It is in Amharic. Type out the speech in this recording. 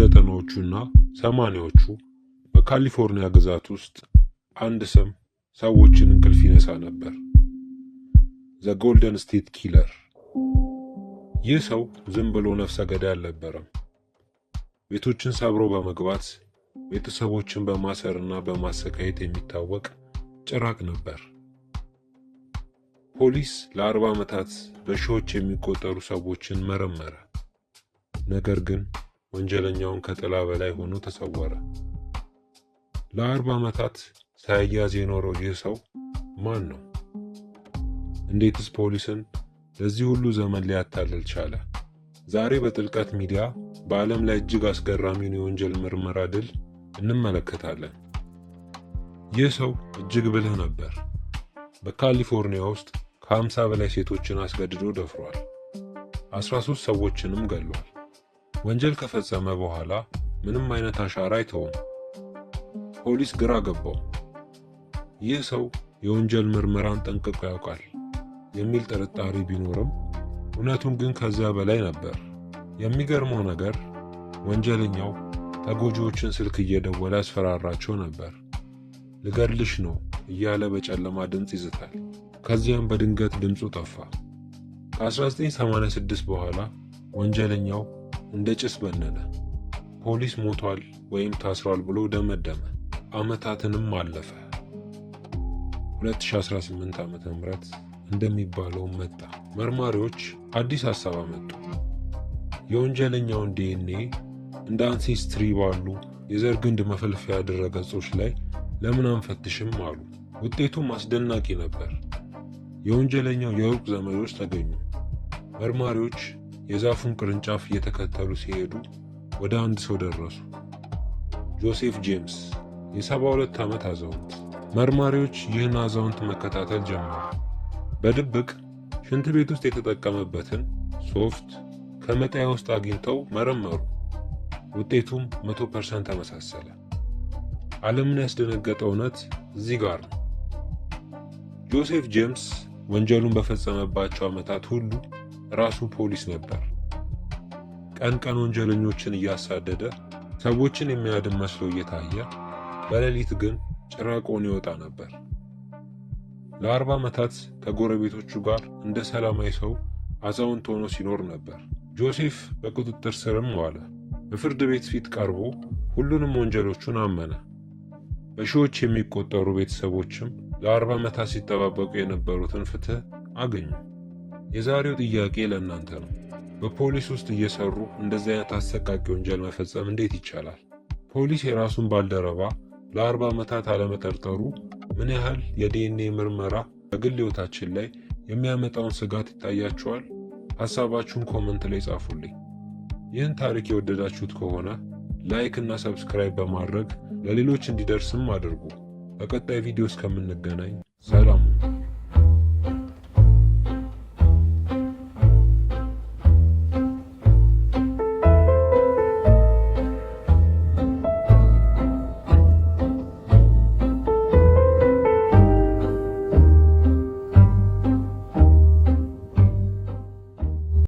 በ1990ዎቹና 80ዎቹ በካሊፎርኒያ ግዛት ውስጥ አንድ ስም ሰዎችን እንቅልፍ ይነሳ ነበር። ዘ ጎልደን ስቴት ኪለር። ይህ ሰው ዝም ብሎ ነፍሰ ገዳይ አልነበረም። ቤቶችን ሰብሮ በመግባት ቤተሰቦችን በማሰርና በማሰቃየት የሚታወቅ ጭራቅ ነበር። ፖሊስ ለ40 ዓመታት በሺዎች የሚቆጠሩ ሰዎችን መረመረ። ነገር ግን ወንጀለኛውን ከጥላ በላይ ሆኖ ተሰወረ። ለ40 ዓመታት ሳይያዝ የኖረው ይህ ሰው ማን ነው? እንዴትስ ፖሊስን ለዚህ ሁሉ ዘመን ሊያታልል ቻለ? ዛሬ በጥልቀት ሚዲያ በዓለም ላይ እጅግ አስገራሚውን የወንጀል ምርመራ ድል እንመለከታለን። ይህ ሰው እጅግ ብልህ ነበር። በካሊፎርኒያ ውስጥ ከ50 በላይ ሴቶችን አስገድዶ ደፍሯል። 13 ሰዎችንም ገሏል። ወንጀል ከፈጸመ በኋላ ምንም አይነት አሻራ አይተውም። ፖሊስ ግራ ገባው። ይህ ሰው የወንጀል ምርመራን ጠንቅቆ ያውቃል የሚል ጥርጣሬ ቢኖርም እውነቱን ግን ከዚያ በላይ ነበር። የሚገርመው ነገር ወንጀለኛው ተጎጂዎችን ስልክ እየደወለ ያስፈራራቸው ነበር። ልገድልሽ ነው እያለ በጨለማ ድምፅ ይዝታል። ከዚያም በድንገት ድምፁ ጠፋ። ከ1986 በኋላ ወንጀለኛው እንደ ጭስ በነነ። ፖሊስ ሞቷል ወይም ታስሯል ብሎ ደመደመ። ዓመታትንም አለፈ። 2018 ዓመተ ምህረት እንደሚባለው መጣ። መርማሪዎች አዲስ ሐሳብ አመጡ። የወንጀለኛውን ዲኤንኤ እንደ አንሴስትሪ ባሉ የዘር ግንድ መፈልፈያ ድረ-ገጾች ላይ ለምን አንፈትሽም አሉ። ውጤቱም አስደናቂ ነበር። የወንጀለኛው የሩቅ ዘመዶች ተገኙ። መርማሪዎች የዛፉን ቅርንጫፍ እየተከተሉ ሲሄዱ ወደ አንድ ሰው ደረሱ። ጆሴፍ ጄምስ፣ የ72 ዓመት አዛውንት። መርማሪዎች ይህን አዛውንት መከታተል ጀመሩ። በድብቅ ሽንት ቤት ውስጥ የተጠቀመበትን ሶፍት ከመጣያ ውስጥ አግኝተው መረመሩ። ውጤቱም 100% ተመሳሰለ። ዓለምን ያስደነገጠ እውነት እዚህ ጋር ነው። ጆሴፍ ጄምስ ወንጀሉን በፈጸመባቸው ዓመታት ሁሉ ራሱ ፖሊስ ነበር። ቀን ቀን ወንጀለኞችን እያሳደደ ሰዎችን የሚያድን መስሎ እየታየ በሌሊት ግን ጭራቆን ይወጣ ነበር። ለ40 ዓመታት ከጎረቤቶቹ ጋር እንደ ሰላማዊ ሰው አዛውንት ሆኖ ሲኖር ነበር። ጆሴፍ በቁጥጥር ስርም ዋለ። በፍርድ ቤት ፊት ቀርቦ ሁሉንም ወንጀሎቹን አመነ። በሺዎች የሚቆጠሩ ቤተሰቦችም ለ40 ዓመታት ሲጠባበቁ የነበሩትን ፍትህ አገኙ። የዛሬው ጥያቄ ለእናንተ ነው። በፖሊስ ውስጥ እየሰሩ እንደዚህ አይነት አሰቃቂ ወንጀል መፈጸም እንዴት ይቻላል? ፖሊስ የራሱን ባልደረባ ለ40 ዓመታት አለመጠርጠሩ ምን ያህል የዲኤንኤ ምርመራ በግል ሕይወታችን ላይ የሚያመጣውን ስጋት ይታያችኋል? ሐሳባችሁን ኮመንት ላይ ጻፉልኝ። ይህን ታሪክ የወደዳችሁት ከሆነ ላይክ እና ሰብስክራይብ በማድረግ ለሌሎች እንዲደርስም አድርጉ። በቀጣይ ቪዲዮ እስከምንገናኝ ሰላም።